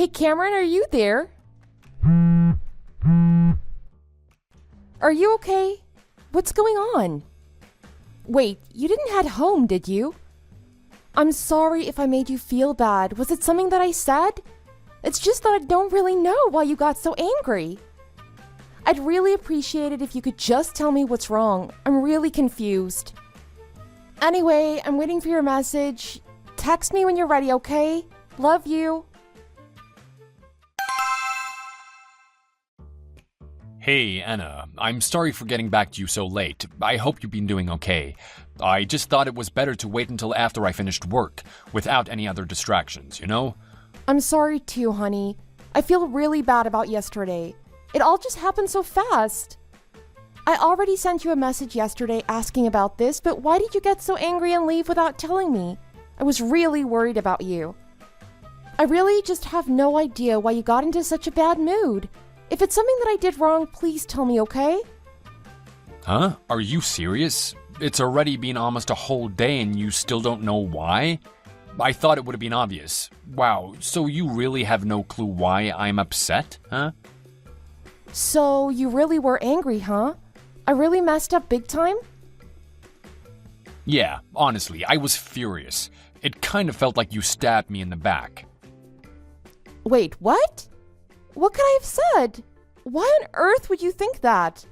Hey Cameron, are you there? Are you okay? What's going on? Wait, you didn't head home, did you? I'm sorry if I made you feel bad. Was it something that I said? It's just that I don't really know why you got so angry. I'd really appreciate it if you could just tell me what's wrong. I'm really confused. Anyway, I'm waiting for your message. Text me when you're ready, okay? Love you. Hey, Anna. I'm sorry for getting back to you so late. I hope you've been doing okay. I just thought it was better to wait until after I finished work, without any other distractions, you know? I'm sorry too, honey. I feel really bad about yesterday. It all just happened so fast. I already sent you a message yesterday asking about this, but why did you get so angry and leave without telling me? I was really worried about you. I really just have no idea why you got into such a bad mood. If it's something that I did wrong, please tell me, okay? Huh? Are you serious? It's already been almost a whole day and you still don't know why? I thought it would have been obvious. Wow, so you really have no clue why I'm upset, huh? So you really were angry, huh? I really messed up big time? Yeah, honestly, I was furious. It kind of felt like you stabbed me in the back. Wait, what? What could I have said? Why on earth would you think that?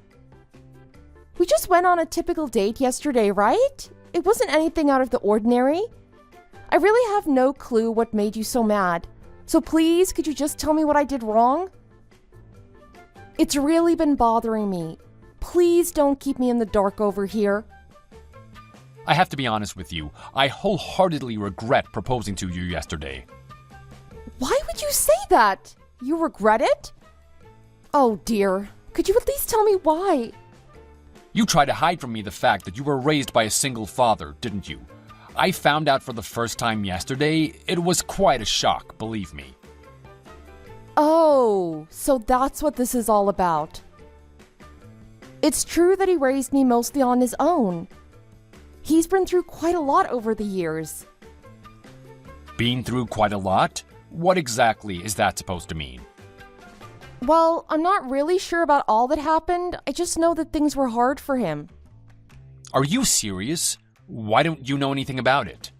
We just went on a typical date yesterday, right? It wasn't anything out of the ordinary. I really have no clue what made you so mad. So please, could you just tell me what I did wrong? It's really been bothering me. Please don't keep me in the dark over here. I have to be honest with you. I wholeheartedly regret proposing to you yesterday. Why would you say that? You regret it? Oh dear. Could you at least tell me why? You tried to hide from me the fact that you were raised by a single father, didn't you? I found out for the first time yesterday. It was quite a shock, believe me. Oh, so that's what this is all about. It's true that he raised me mostly on his own. He's been through quite a lot over the years. Been through quite a lot? What exactly is that supposed to mean? Well, I'm not really sure about all that happened. I just know that things were hard for him. Are you serious? Why don't you know anything about it?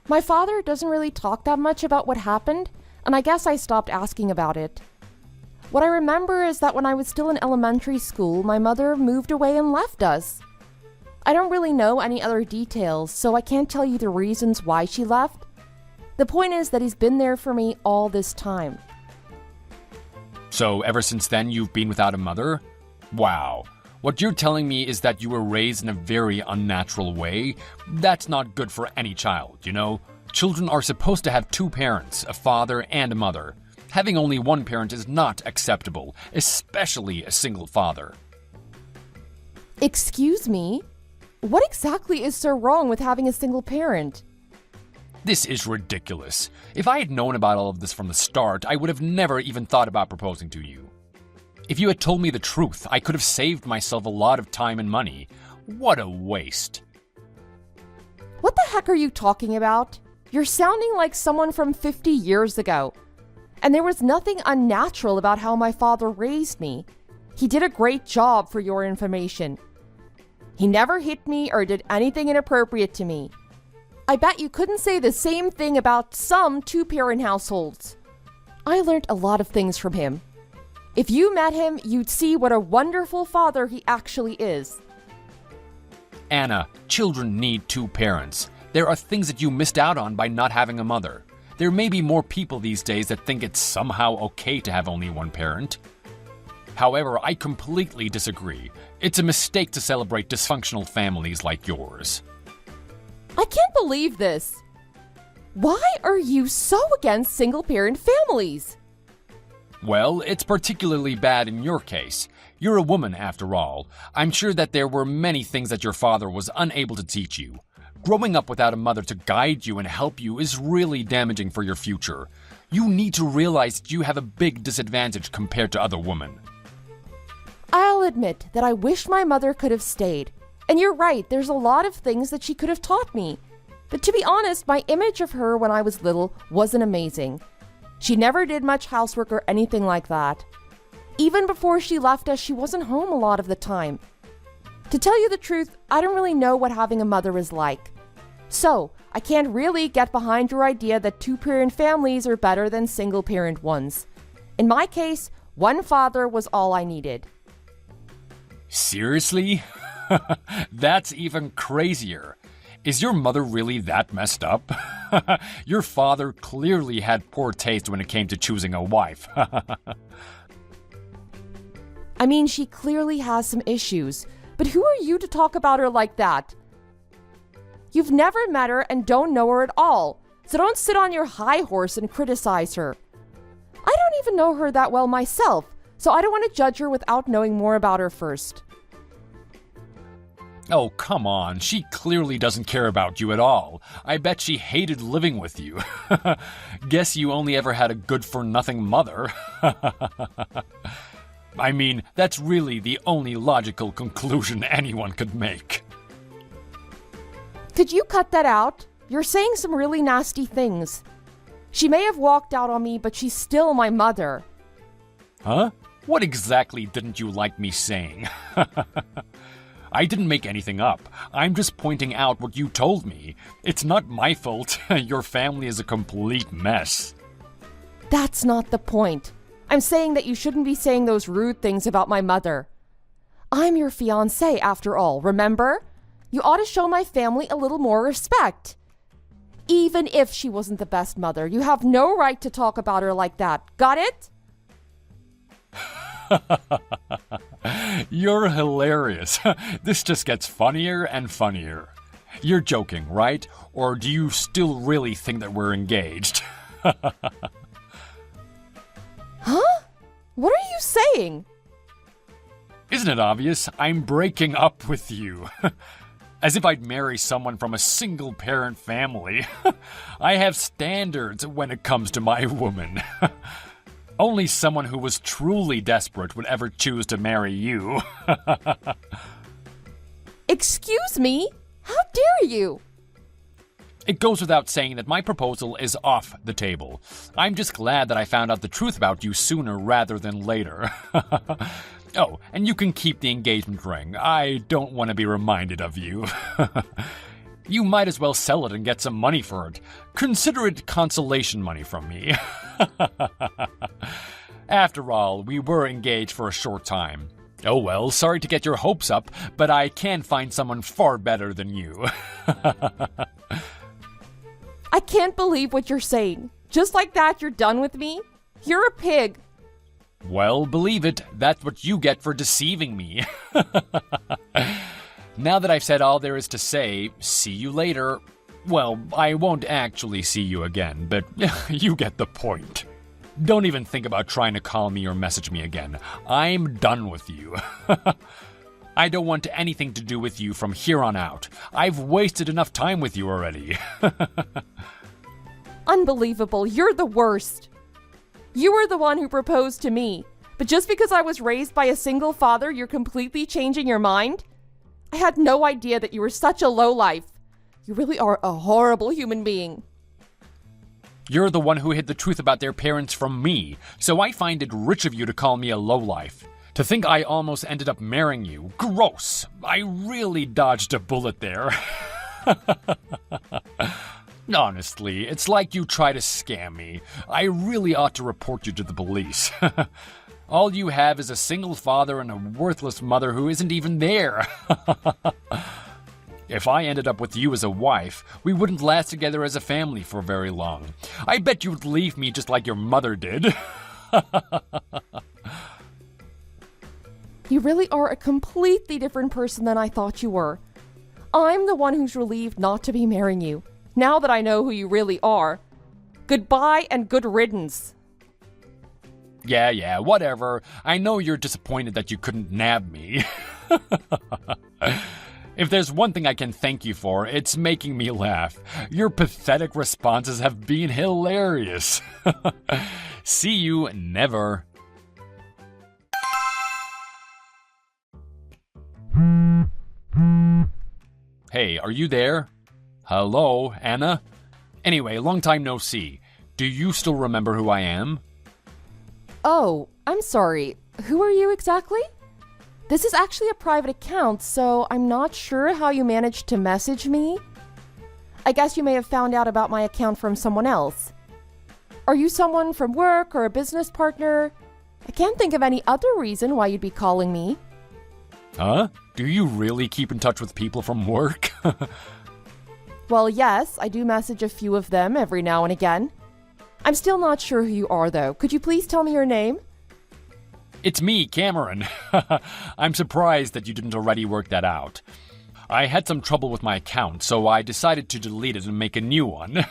My father doesn't really talk that much about what happened, and I guess I stopped asking about it. What I remember is that when I was still in elementary school, my mother moved away and left us. I don't really know any other details, so I can't tell you the reasons why she left. The point is that he's been there for me all this time. So ever since then you've been without a mother? Wow. What you're telling me is that you were raised in a very unnatural way? That's not good for any child, you know? Children are supposed to have two parents, a father and a mother. Having only one parent is not acceptable, especially a single father. Excuse me? What exactly is so wrong with having a single parent? This is ridiculous. If I had known about all of this from the start, I would have never even thought about proposing to you. If you had told me the truth, I could have saved myself a lot of time and money. What a waste. What the heck are you talking about? You're sounding like someone from 50 years ago. And there was nothing unnatural about how my father raised me. He did a great job, for your information. He never hit me or did anything inappropriate to me. I bet you couldn't say the same thing about some two-parent households. I learned a lot of things from him. If you met him, you'd see what a wonderful father he actually is. Anna, children need two parents. There are things that you missed out on by not having a mother. There may be more people these days that think it's somehow okay to have only one parent. However, I completely disagree. It's a mistake to celebrate dysfunctional families like yours. I can't believe this. Why are you so against single-parent families? Well, it's particularly bad in your case. You're a woman, after all. I'm sure that there were many things that your father was unable to teach you. Growing up without a mother to guide you and help you is really damaging for your future. You need to realize that you have a big disadvantage compared to other women. I'll admit that I wish my mother could have stayed. And you're right, there's a lot of things that she could have taught me. But to be honest, my image of her when I was little wasn't amazing. She never did much housework or anything like that. Even before she left us, she wasn't home a lot of the time. To tell you the truth, I don't really know what having a mother is like. So, I can't really get behind your idea that two-parent families are better than single-parent ones. In my case, one father was all I needed. Seriously? That's even crazier. Is your mother really that messed up? Your father clearly had poor taste when it came to choosing a wife. I mean, she clearly has some issues, but who are you to talk about her like that? You've never met her and don't know her at all, so don't sit on your high horse and criticize her. I don't even know her that well myself, so I don't want to judge her without knowing more about her first. Oh, come on. She clearly doesn't care about you at all. I bet she hated living with you. Guess you only ever had a good-for-nothing mother. I mean, that's really the only logical conclusion anyone could make. Could you cut that out? You're saying some really nasty things. She may have walked out on me, but she's still my mother. Huh? What exactly didn't you like me saying? I didn't make anything up. I'm just pointing out what you told me. It's not my fault. Your family is a complete mess. That's not the point. I'm saying that you shouldn't be saying those rude things about my mother. I'm your fiancé, after all, remember? You ought to show my family a little more respect. Even if she wasn't the best mother, you have no right to talk about her like that. Got it? You're hilarious. This just gets funnier and funnier. You're joking, right? Or do you still really think that we're engaged? Huh? What are you saying? Isn't it obvious? I'm breaking up with you. As if I'd marry someone from a single-parent family. I have standards when it comes to my woman. Only someone who was truly desperate would ever choose to marry you. Excuse me? How dare you? It goes without saying that my proposal is off the table. I'm just glad that I found out the truth about you sooner rather than later. Oh, and you can keep the engagement ring. I don't want to be reminded of you. You might as well sell it and get some money for it. Consider it consolation money from me. After all, we were engaged for a short time. Oh well, sorry to get your hopes up, but I can find someone far better than you. I can't believe what you're saying. Just like that, you're done with me? You're a pig. Well, believe it, that's what you get for deceiving me. Now that I've said all there is to say, see you later. Well, I won't actually see you again, but you get the point. Don't even think about trying to call me or message me again. I'm done with you. I don't want anything to do with you from here on out. I've wasted enough time with you already. Unbelievable. You're the worst. You were the one who proposed to me. But just because I was raised by a single father, you're completely changing your mind? I had no idea that you were such a lowlife. You really are a horrible human being. You're the one who hid the truth about their parents from me, so I find it rich of you to call me a lowlife. To think I almost ended up marrying you. Gross. I really dodged a bullet there. Honestly, it's like you try to scam me. I really ought to report you to the police. All you have is a single father and a worthless mother who isn't even there. If I ended up with you as a wife, we wouldn't last together as a family for very long. I bet you'd leave me just like your mother did. You really are a completely different person than I thought you were. I'm the one who's relieved not to be marrying you, now that I know who you really are. Goodbye and good riddance. Yeah, whatever. I know you're disappointed that you couldn't nab me. If there's one thing I can thank you for, it's making me laugh. Your pathetic responses have been hilarious. See you never. Hey, are you there? Hello, Anna? Anyway, long time no see. Do you still remember who I am? Oh, I'm sorry. Who are you exactly? This is actually a private account, so I'm not sure how you managed to message me. I guess you may have found out about my account from someone else. Are you someone from work or a business partner? I can't think of any other reason why you'd be calling me. Huh? Do you really keep in touch with people from work? Well, yes, I do message a few of them every now and again. I'm still not sure who you are, though. Could you please tell me your name? It's me, Cameron. I'm surprised that you didn't already work that out. I had some trouble with my account, so I decided to delete it and make a new one.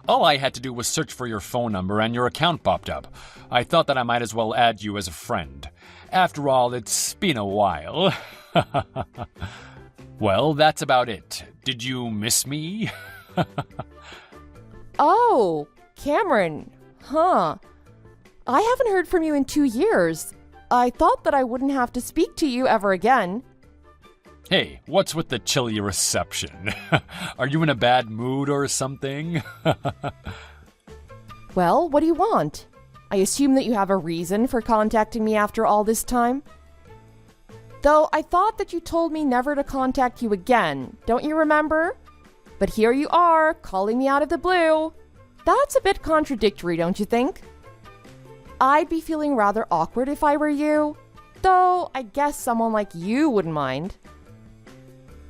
All I had to do was search for your phone number and your account popped up. I thought that I might as well add you as a friend. After all, it's been a while. Well, that's about it. Did you miss me? Oh, Cameron. Huh. I haven't heard from you in 2 years. I thought that I wouldn't have to speak to you ever again. Hey, what's with the chilly reception? Are you in a bad mood or something? Well, what do you want? I assume that you have a reason for contacting me after all this time. Though I thought that you told me never to contact you again, don't you remember? But here you are, calling me out of the blue. That's a bit contradictory, don't you think? I'd be feeling rather awkward if I were you, though I guess someone like you wouldn't mind.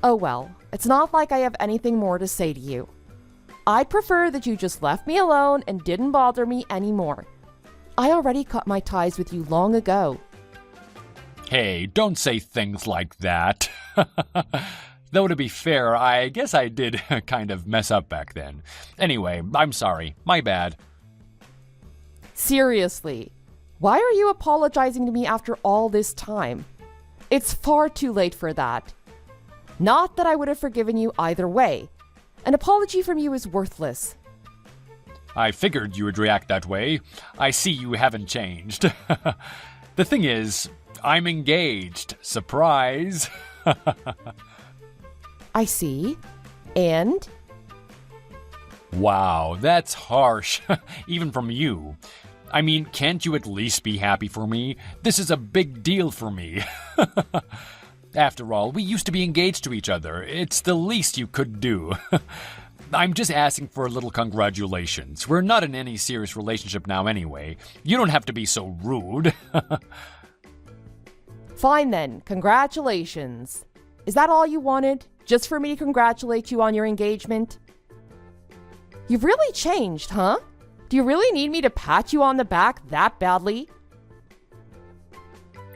Oh well, it's not like I have anything more to say to you. I'd prefer that you just left me alone and didn't bother me anymore. I already cut my ties with you long ago. Hey, don't say things like that. Though to be fair, I guess I did kind of mess up back then. Anyway, I'm sorry. My bad. Seriously, why are you apologizing to me after all this time? It's far too late for that. Not that I would have forgiven you either way. An apology from you is worthless. I figured you would react that way. I see you haven't changed. The thing is, I'm engaged. Surprise. I see. And? Wow, that's harsh. Even from you. I mean, can't you at least be happy for me? This is a big deal for me. After all, we used to be engaged to each other. It's the least you could do. I'm just asking for a little congratulations. We're not in any serious relationship now anyway. You don't have to be so rude. Fine then, congratulations. Is that all you wanted? Just for me to congratulate you on your engagement? You've really changed, huh? Do you really need me to pat you on the back that badly?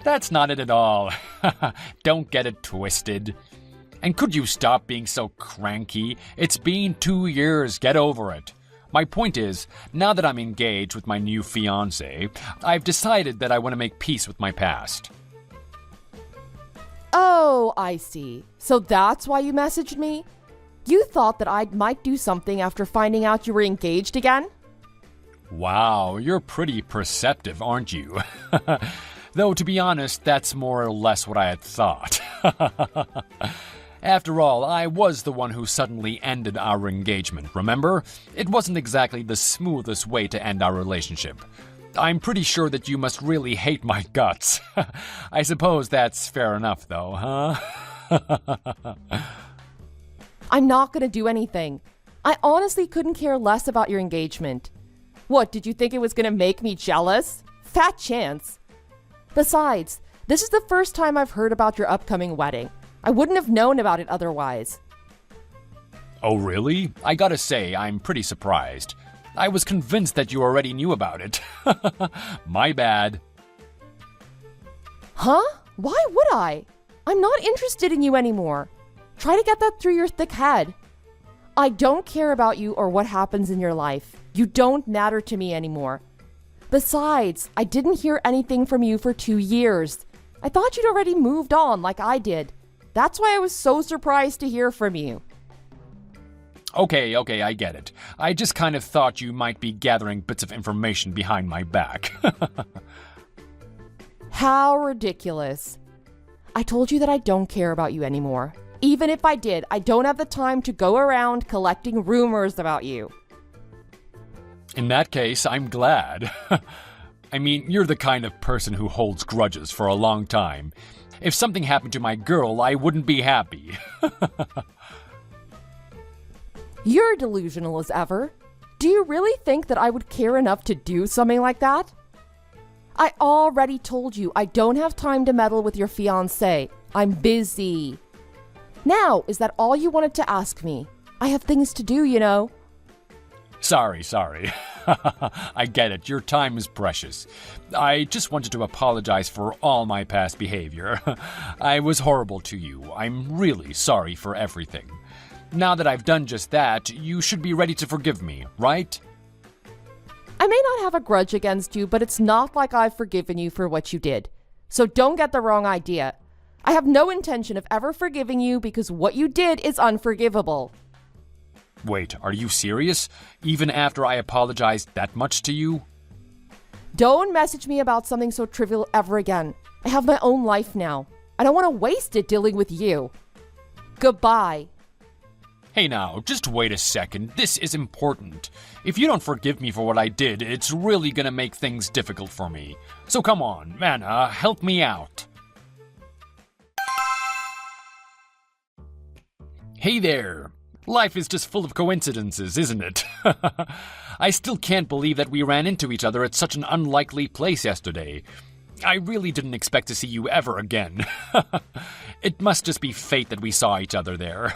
That's not it at all. Don't get it twisted. And could you stop being so cranky? It's been 2 years. Get over it. My point is, now that I'm engaged with my new fiancé, I've decided that I want to make peace with my past. Oh, I see. So that's why you messaged me? You thought that I might do something after finding out you were engaged again? Wow, you're pretty perceptive, aren't you? Though, to be honest, that's more or less what I had thought. After all, I was the one who suddenly ended our engagement, remember? It wasn't exactly the smoothest way to end our relationship. I'm pretty sure that you must really hate my guts. I suppose that's fair enough, though, huh? I'm not gonna do anything. I honestly couldn't care less about your engagement. What, did you think it was gonna make me jealous? Fat chance. Besides, this is the first time I've heard about your upcoming wedding. I wouldn't have known about it otherwise. Oh, really? I gotta say, I'm pretty surprised. I was convinced that you already knew about it. My bad. Huh? Why would I? I'm not interested in you anymore. Try to get that through your thick head. I don't care about you or what happens in your life. You don't matter to me anymore. Besides, I didn't hear anything from you for 2 years. I thought you'd already moved on like I did. That's why I was so surprised to hear from you. Okay, I get it. I just kind of thought you might be gathering bits of information behind my back. How ridiculous. I told you that I don't care about you anymore. Even if I did, I don't have the time to go around collecting rumors about you. In that case, I'm glad. I mean, you're the kind of person who holds grudges for a long time. If something happened to my girl, I wouldn't be happy. You're delusional as ever. Do you really think that I would care enough to do something like that? I already told you I don't have time to meddle with your fiancé. I'm busy. Now, is that all you wanted to ask me? I have things to do, you know. Sorry. I get it. Your time is precious. I just wanted to apologize for all my past behavior. I was horrible to you. I'm really sorry for everything. Now that I've done just that, you should be ready to forgive me, right? I may not have a grudge against you, but it's not like I've forgiven you for what you did. So don't get the wrong idea. I have no intention of ever forgiving you because what you did is unforgivable. Wait, are you serious? Even after I apologized that much to you? Don't message me about something so trivial ever again. I have my own life now. I don't want to waste it dealing with you. Goodbye. Hey now, just wait a second. This is important. If you don't forgive me for what I did, it's really gonna make things difficult for me. So come on, Anna, help me out. Hey there. Life is just full of coincidences, isn't it? I still can't believe that we ran into each other at such an unlikely place yesterday. I really didn't expect to see you ever again. It must just be fate that we saw each other there.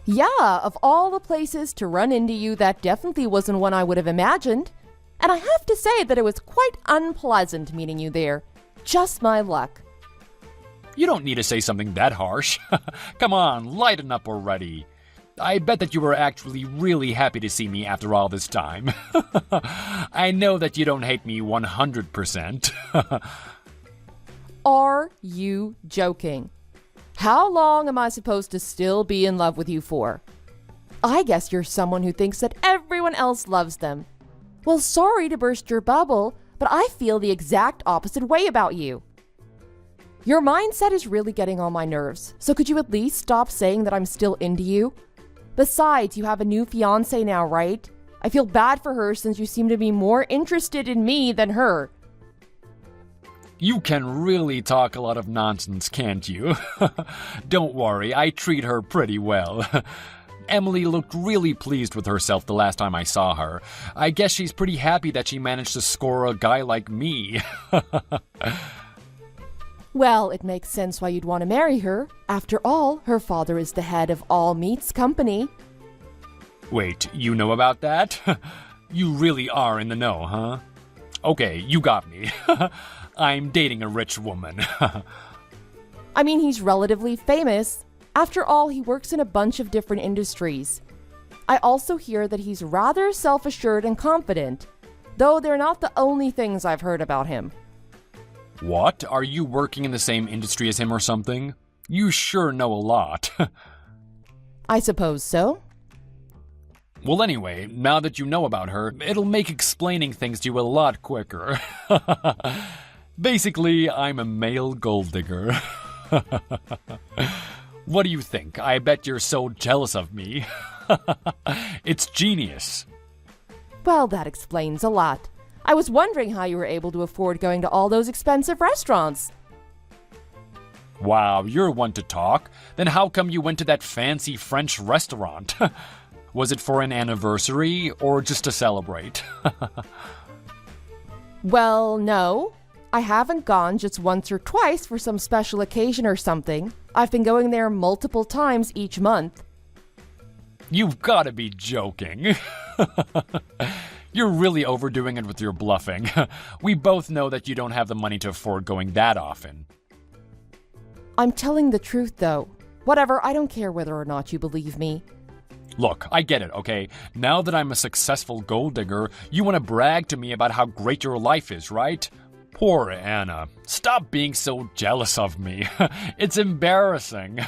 Yeah, of all the places to run into you, that definitely wasn't one I would have imagined. And I have to say that it was quite unpleasant meeting you there. Just my luck. You don't need to say something that harsh. Come on, lighten up already. I bet that you were actually really happy to see me after all this time. I know that you don't hate me 100%. Are you joking? How long am I supposed to still be in love with you for? I guess you're someone who thinks that everyone else loves them. Well, sorry to burst your bubble, but I feel the exact opposite way about you. Your mindset is really getting on my nerves, so could you at least stop saying that I'm still into you? Besides, you have a new fiancé now, right? I feel bad for her since you seem to be more interested in me than her. You can really talk a lot of nonsense, can't you? Don't worry, I treat her pretty well. Emily looked really pleased with herself the last time I saw her. I guess she's pretty happy that she managed to score a guy like me. Well, it makes sense why you'd want to marry her. After all, her father is the head of All Meats Company. Wait, you know about that? You really are in the know, huh? Okay, you got me. I'm dating a rich woman. I mean, he's relatively famous. After all, he works in a bunch of different industries. I also hear that he's rather self-assured and confident, though they're not the only things I've heard about him. What? Are you working in the same industry as him or something? You sure know a lot. I suppose so. Well, anyway, now that you know about her, it'll make explaining things to you a lot quicker. Basically, I'm a male gold digger. What do you think? I bet you're so jealous of me. It's genius. Well, that explains a lot. I was wondering how you were able to afford going to all those expensive restaurants. Wow, you're one to talk. Then how come you went to that fancy French restaurant? Was it for an anniversary or just to celebrate? Well, no. I haven't gone just once or twice for some special occasion or something. I've been going there multiple times each month. You've got to be joking. You're really overdoing it with your bluffing. We both know that you don't have the money to afford going that often. I'm telling the truth, though. Whatever, I don't care whether or not you believe me. Look, I get it, okay? Now that I'm a successful gold digger, you want to brag to me about how great your life is, right? Poor Anna. Stop being so jealous of me. It's embarrassing.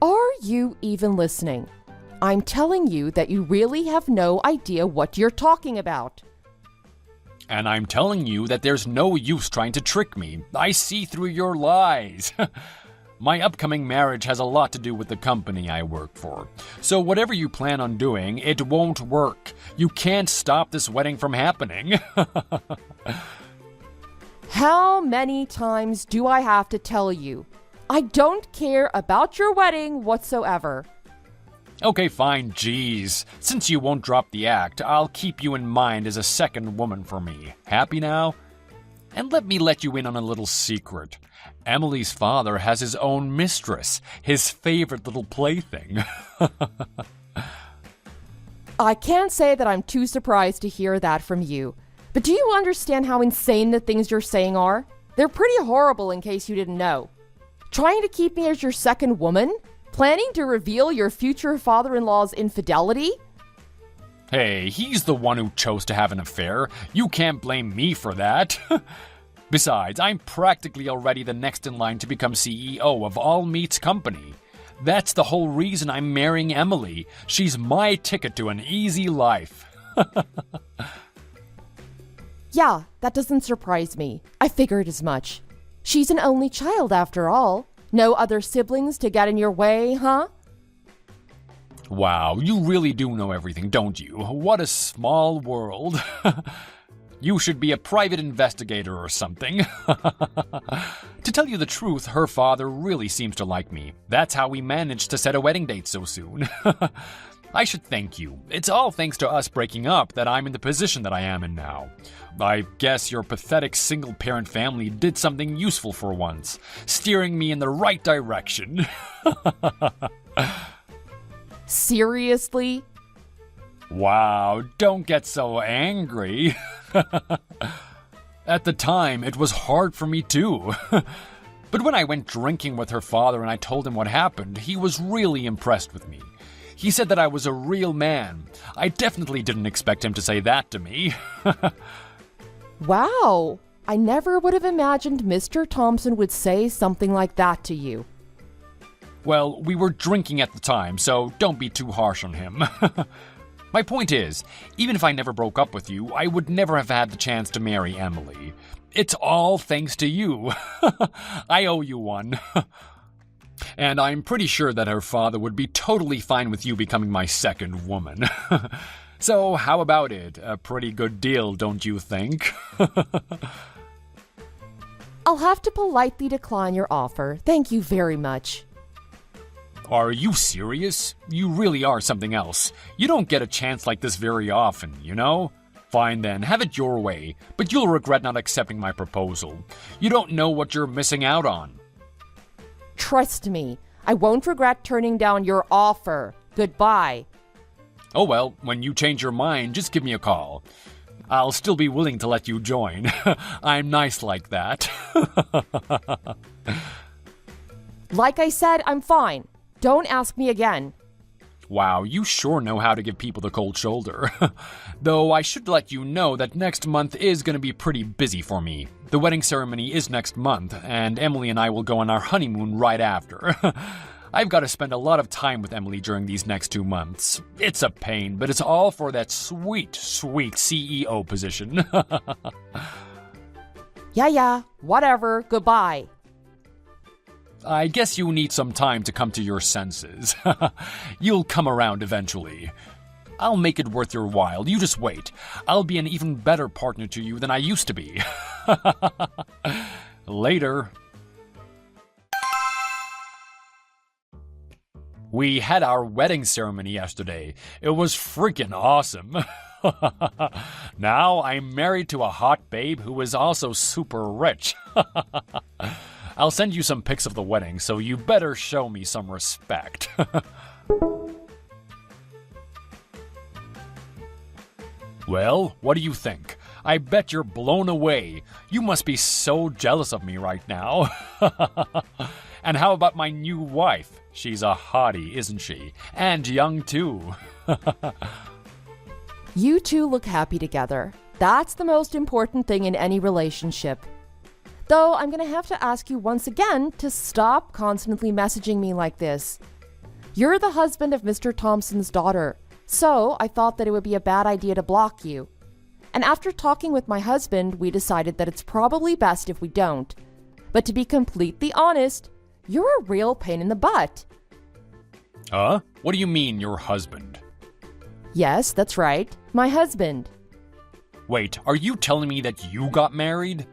Are you even listening? I'm telling you that you really have no idea what you're talking about. And I'm telling you that there's no use trying to trick me. I see through your lies. My upcoming marriage has a lot to do with the company I work for. So whatever you plan on doing, it won't work. You can't stop this wedding from happening. How many times do I have to tell you? I don't care about your wedding whatsoever. Okay, fine, geez. Since you won't drop the act, I'll keep you in mind as a second woman for me. Happy now? And let me let you in on a little secret. Emily's father has his own mistress, his favorite little plaything. I can't say that I'm too surprised to hear that from you. But do you understand how insane the things you're saying are? They're pretty horrible in case you didn't know. Trying to keep me as your second woman? Planning to reveal your future father-in-law's infidelity? Hey, he's the one who chose to have an affair. You can't blame me for that. Besides, I'm practically already the next in line to become CEO of All Meats Company. That's the whole reason I'm marrying Emily. She's my ticket to an easy life. Yeah, that doesn't surprise me. I figured as much. She's an only child after all. No other siblings to get in your way, huh? Wow, you really do know everything, don't you? What a small world. You should be a private investigator or something. To tell you the truth, her father really seems to like me. That's how we managed to set a wedding date so soon. I should thank you. It's all thanks to us breaking up that I'm in the position that I am in now. I guess your pathetic single-parent family did something useful for once, steering me in the right direction. Seriously? Wow, don't get so angry. At the time, it was hard for me too. But when I went drinking with her father and I told him what happened, he was really impressed with me. He said that I was a real man. I definitely didn't expect him to say that to me. Wow, I never would have imagined Mr. Thompson would say something like that to you. Well, we were drinking at the time, so don't be too harsh on him. My point is, even if I never broke up with you, I would never have had the chance to marry Emily. It's all thanks to you. I owe you one. And I'm pretty sure that her father would be totally fine with you becoming my second woman. So how about it? A pretty good deal, don't you think? I'll have to politely decline your offer. Thank you very much. Are you serious? You really are something else. You don't get a chance like this very often, you know? Fine then, have it your way, but you'll regret not accepting my proposal. You don't know what you're missing out on. Trust me, I won't regret turning down your offer. Goodbye. Oh well, when you change your mind, just give me a call. I'll still be willing to let you join. I'm nice like that. Like I said, I'm fine. Don't ask me again. Wow, you sure know how to give people the cold shoulder. Though I should let you know that next month is going to be pretty busy for me. The wedding ceremony is next month, and Emily and I will go on our honeymoon right after. I've got to spend a lot of time with Emily during these next 2 months. It's a pain, but it's all for that sweet, sweet CEO position. Yeah, whatever. Goodbye. I guess you need some time to come to your senses. You'll come around eventually. I'll make it worth your while. You just wait. I'll be an even better partner to you than I used to be. Later. We had our wedding ceremony yesterday. It was freaking awesome. Now I'm married to a hot babe who is also super rich. I'll send you some pics of the wedding, so you better show me some respect. Well, what do you think? I bet you're blown away. You must be so jealous of me right now. And how about my new wife? She's a hottie, isn't she? And young too. You two look happy together. That's the most important thing in any relationship. Though I'm going to have to ask you once again to stop constantly messaging me like this. You're the husband of Mr. Thompson's daughter, so I thought that it would be a bad idea to block you. And after talking with my husband, we decided that it's probably best if we don't. But to be completely honest, You're a real pain in the butt. Huh? What do you mean, your husband? Yes, that's right. My husband. Wait, are you telling me that you got married?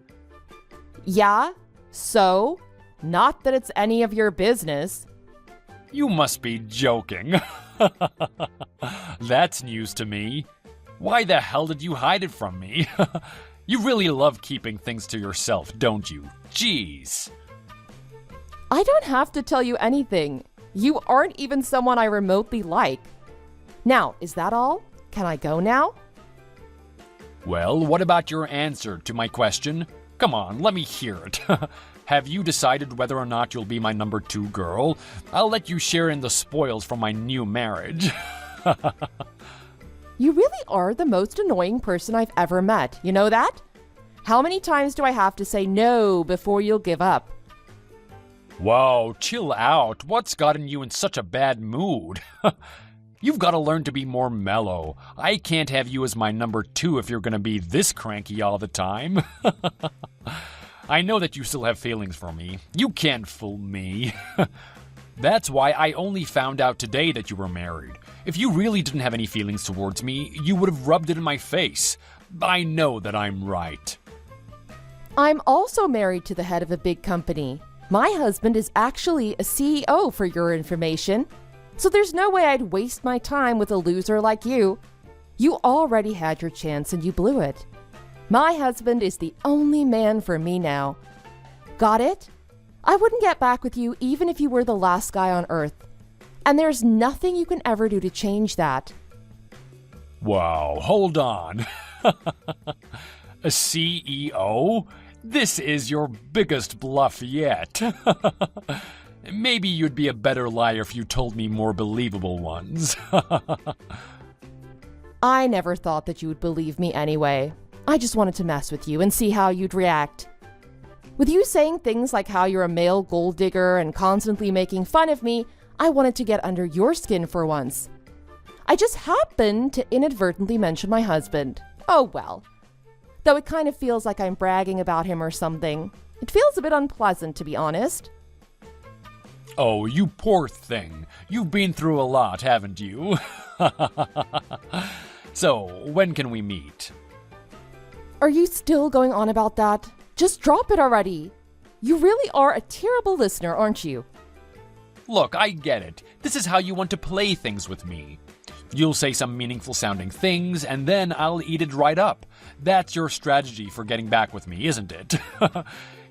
Yeah? So? Not that it's any of your business. You must be joking. That's news to me. Why the hell did you hide it from me? You really love keeping things to yourself, don't you? Jeez. I don't have to tell you anything. You aren't even someone I remotely like. Now, is that all? Can I go now? Well, what about your answer to my question? Come on, let me hear it. Have you decided whether or not you'll be my number 2 girl? I'll let you share in the spoils from my new marriage. You really are the most annoying person I've ever met. You know that? How many times do I have to say no before you'll give up? Whoa, chill out. What's gotten you in such a bad mood? You've got to learn to be more mellow. I can't have you as my number 2 if you're going to be this cranky all the time. I know that you still have feelings for me. You can't fool me. That's why I only found out today that you were married. If you really didn't have any feelings towards me, you would have rubbed it in my face. I know that I'm right. I'm also married to the head of a big company. My husband is actually a CEO, for your information. So there's no way I'd waste my time with a loser like you. You already had your chance and you blew it. My husband is the only man for me now. Got it? I wouldn't get back with you even if you were the last guy on Earth. And there's nothing you can ever do to change that. Wow, hold on. A CEO? This is your biggest bluff yet. Maybe you'd be a better liar if you told me more believable ones. I never thought that you would believe me anyway. I just wanted to mess with you and see how you'd react. With you saying things like how you're a male gold digger and constantly making fun of me, I wanted to get under your skin for once. I just happened to inadvertently mention my husband. Oh well. Though it kind of feels like I'm bragging about him or something. It feels a bit unpleasant, to be honest. Oh, you poor thing. You've been through a lot, haven't you? So, when can we meet? Are you still going on about that? Just drop it already. You really are a terrible listener, aren't you? Look, I get it. This is how you want to play things with me. You'll say some meaningful sounding things, and then I'll eat it right up. That's your strategy for getting back with me, isn't it?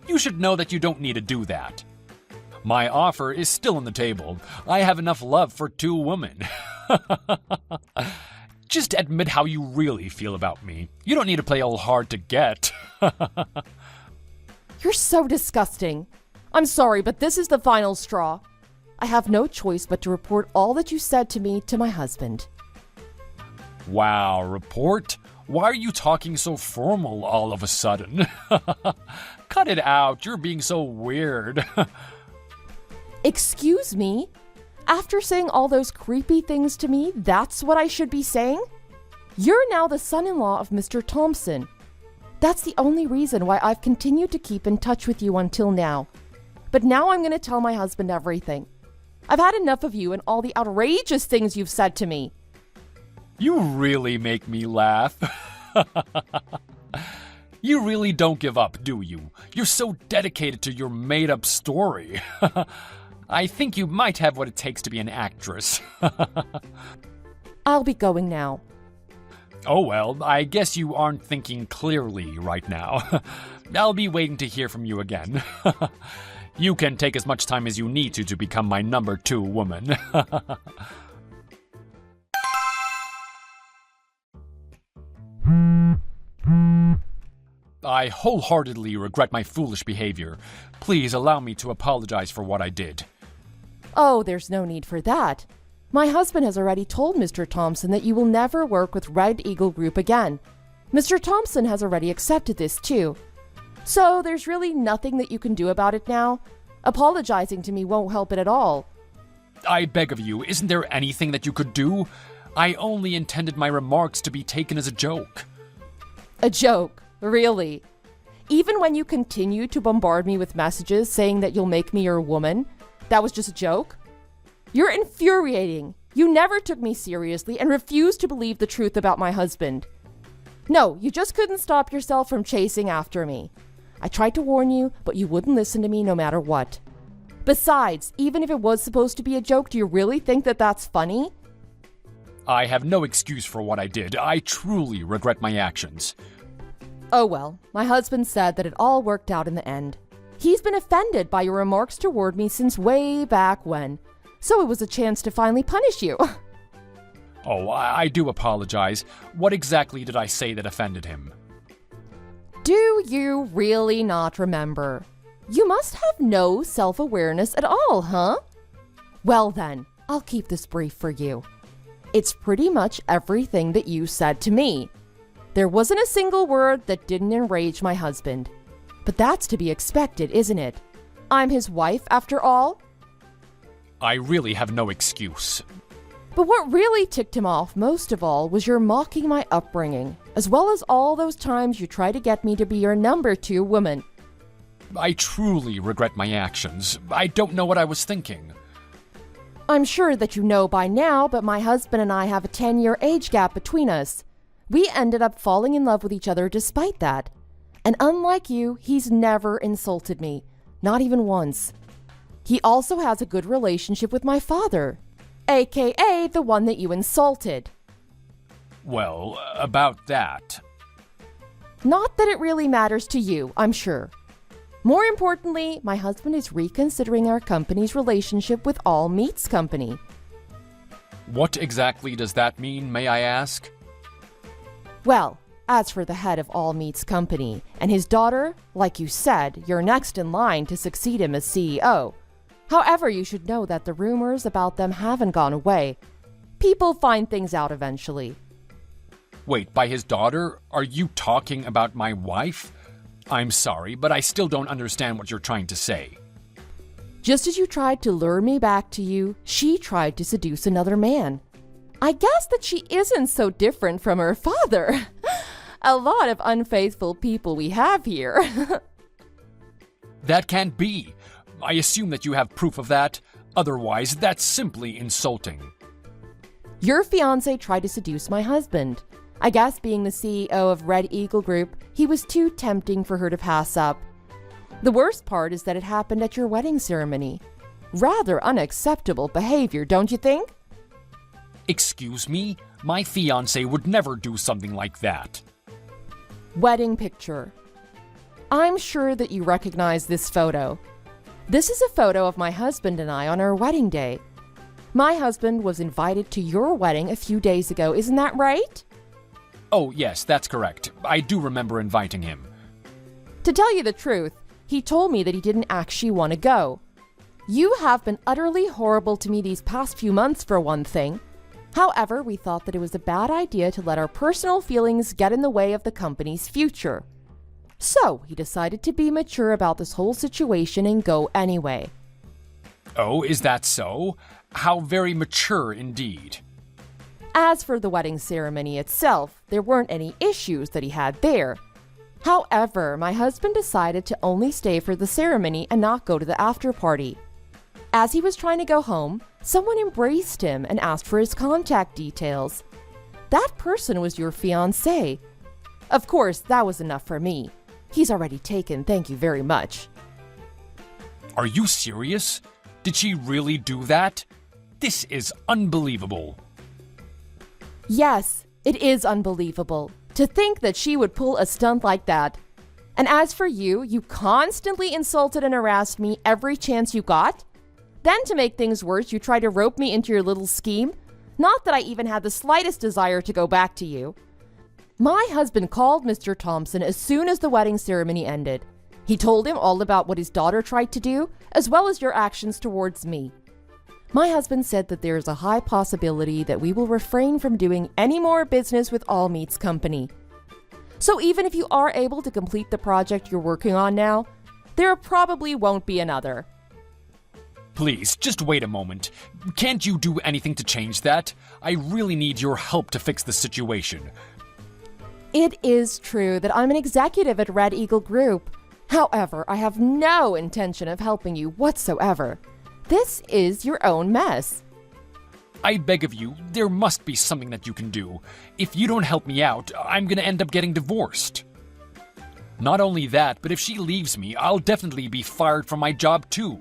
You should know that you don't need to do that. My offer is still on the table. I have enough love for 2 women. Just admit how you really feel about me. You don't need to play all hard to get. You're so disgusting. I'm sorry, but this is the final straw. I have no choice but to report all that you said to me to my husband. Wow, report? Why are you talking so formal all of a sudden? Cut it out. You're being so weird. Excuse me? After saying all those creepy things to me, that's what I should be saying? You're now the son-in-law of Mr. Thompson. That's the only reason why I've continued to keep in touch with you until now. But now I'm going to tell my husband everything. I've had enough of you and all the outrageous things you've said to me. You really make me laugh. You really don't give up, do you? You're so dedicated to your made-up story. I think you might have what it takes to be an actress. I'll be going now. Oh well, I guess you aren't thinking clearly right now. I'll be waiting to hear from you again. You can take as much time as you need to become my number 2 woman. I wholeheartedly regret my foolish behavior. Please allow me to apologize for what I did. Oh, there's no need for that. My husband has already told Mr. Thompson that you will never work with Red Eagle Group again. Mr. Thompson has already accepted this too. So there's really nothing that you can do about it now. Apologizing to me won't help it at all. I beg of you, isn't there anything that you could do? I only intended my remarks to be taken as a joke. A joke? Really? Even when you continue to bombard me with messages saying that you'll make me your woman, That was just a joke? You're infuriating. You never took me seriously and refused to believe the truth about my husband. No, you just couldn't stop yourself from chasing after me. I tried to warn you, but you wouldn't listen to me no matter what. Besides, even if it was supposed to be a joke, do you really think that that's funny? I have no excuse for what I did. I truly regret my actions. Oh well, my husband said that it all worked out in the end. He's been offended by your remarks toward me since way back when, so it was a chance to finally punish you. Oh, I do apologize. What exactly did I say that offended him? Do you really not remember? You must have no self-awareness at all, huh? Well then, I'll keep this brief for you. It's pretty much everything that you said to me. There wasn't a single word that didn't enrage my husband. But that's to be expected, isn't it? I'm his wife, after all. I really have no excuse. But what really ticked him off most of all was your mocking my upbringing, as well as all those times you tried to get me to be your number 2 woman. I truly regret my actions. I don't know what I was thinking. I'm sure that you know by now, but my husband and I have a 10-year age gap between us. We ended up falling in love with each other despite that. And unlike you, he's never insulted me, not even once. He also has a good relationship with my father, aka the one that you insulted. Well, about that. Not that it really matters to you, I'm sure. More importantly, my husband is reconsidering our company's relationship with All Meats Company. What exactly does that mean, may I ask? Well, as for the head of All Meats Company and his daughter, like you said, you're next in line to succeed him as CEO. However, you should know that the rumors about them haven't gone away. People find things out eventually. Wait, by his daughter? Are you talking about my wife? I'm sorry, but I still don't understand what you're trying to say. Just as you tried to lure me back to you, she tried to seduce another man. I guess that she isn't so different from her father. A lot of unfaithful people we have here. That can't be. I assume that you have proof of that. Otherwise, that's simply insulting. Your fiancé tried to seduce my husband. I guess being the CEO of Red Eagle Group, he was too tempting for her to pass up. The worst part is that it happened at your wedding ceremony. Rather unacceptable behavior, don't you think? Excuse me? My fiancé would never do something like that. Wedding picture. I'm sure that you recognize this photo. This is a photo of my husband and I on our wedding day. My husband was invited to your wedding a few days ago, isn't that right? Oh, yes, that's correct. I do remember inviting him. To tell you the truth, he told me that he didn't actually want to go. You have been utterly horrible to me these past few months, for one thing. However, we thought that it was a bad idea to let our personal feelings get in the way of the company's future. So, he decided to be mature about this whole situation and go anyway. Oh, is that so? How very mature indeed. As for the wedding ceremony itself, there weren't any issues that he had there. However, my husband decided to only stay for the ceremony and not go to the after party. As he was trying to go home, someone embraced him and asked for his contact details. That person was your fiancé. Of course, that was enough for me. He's already taken, thank you very much. Are you serious? Did she really do that? This is unbelievable. Yes, it is unbelievable. To think that she would pull a stunt like that. And as for you, you constantly insulted and harassed me every chance you got. Then to make things worse, you tried to rope me into your little scheme. Not that I even had the slightest desire to go back to you. My husband called Mr. Thompson as soon as the wedding ceremony ended. He told him all about what his daughter tried to do, as well as your actions towards me. My husband said that there is a high possibility that we will refrain from doing any more business with All Meats Company. So even if you are able to complete the project you're working on now, there probably won't be another. Please, just wait a moment. Can't you do anything to change that? I really need your help to fix the situation. It is true that I'm an executive at Red Eagle Group. However, I have no intention of helping you whatsoever. This is your own mess. I beg of you, there must be something that you can do. If you don't help me out, I'm gonna end up getting divorced. Not only that, but if she leaves me, I'll definitely be fired from my job too.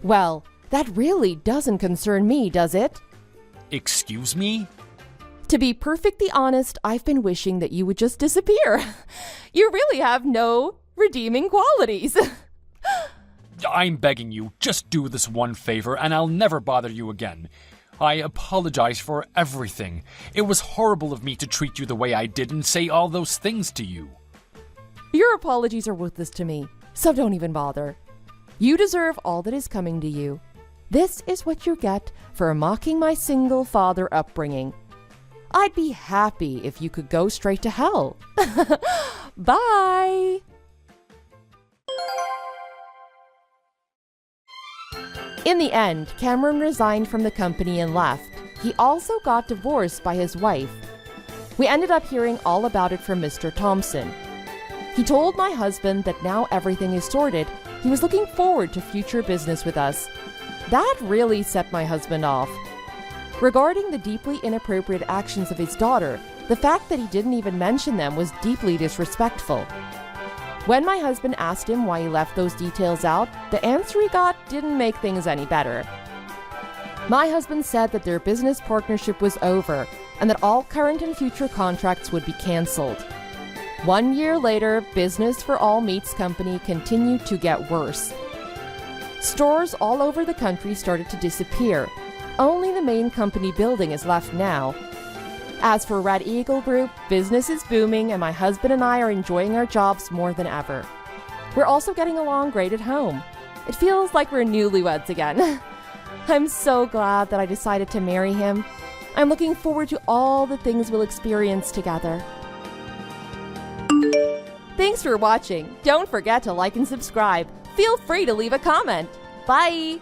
Well, that really doesn't concern me, does it? Excuse me? To be perfectly honest, I've been wishing that you would just disappear. You really have no redeeming qualities. I'm begging you, just do this one favor and I'll never bother you again. I apologize for everything. It was horrible of me to treat you the way I did and say all those things to you. Your apologies are worthless to me, so don't even bother. You deserve all that is coming to you. This is what you get for mocking my single father upbringing. I'd be happy if you could go straight to hell. Bye! In the end, Cameron resigned from the company and left. He also got divorced by his wife. We ended up hearing all about it from Mr. Thompson. He told my husband that now everything is sorted, he was looking forward to future business with us. That really set my husband off. Regarding the deeply inappropriate actions of his daughter, the fact that he didn't even mention them was deeply disrespectful. When my husband asked him why he left those details out, the answer he got didn't make things any better. My husband said that their business partnership was over and that all current and future contracts would be canceled. 1 year later, business for All Meats Company continued to get worse. Stores all over the country started to disappear. Only the main company building is left now. As for Red Eagle Group, business is booming and my husband and I are enjoying our jobs more than ever. We're also getting along great at home. It feels like we're newlyweds again. I'm so glad that I decided to marry him. I'm looking forward to all the things we'll experience together. Thanks for watching. Don't forget to like and subscribe. Feel free to leave a comment. Bye!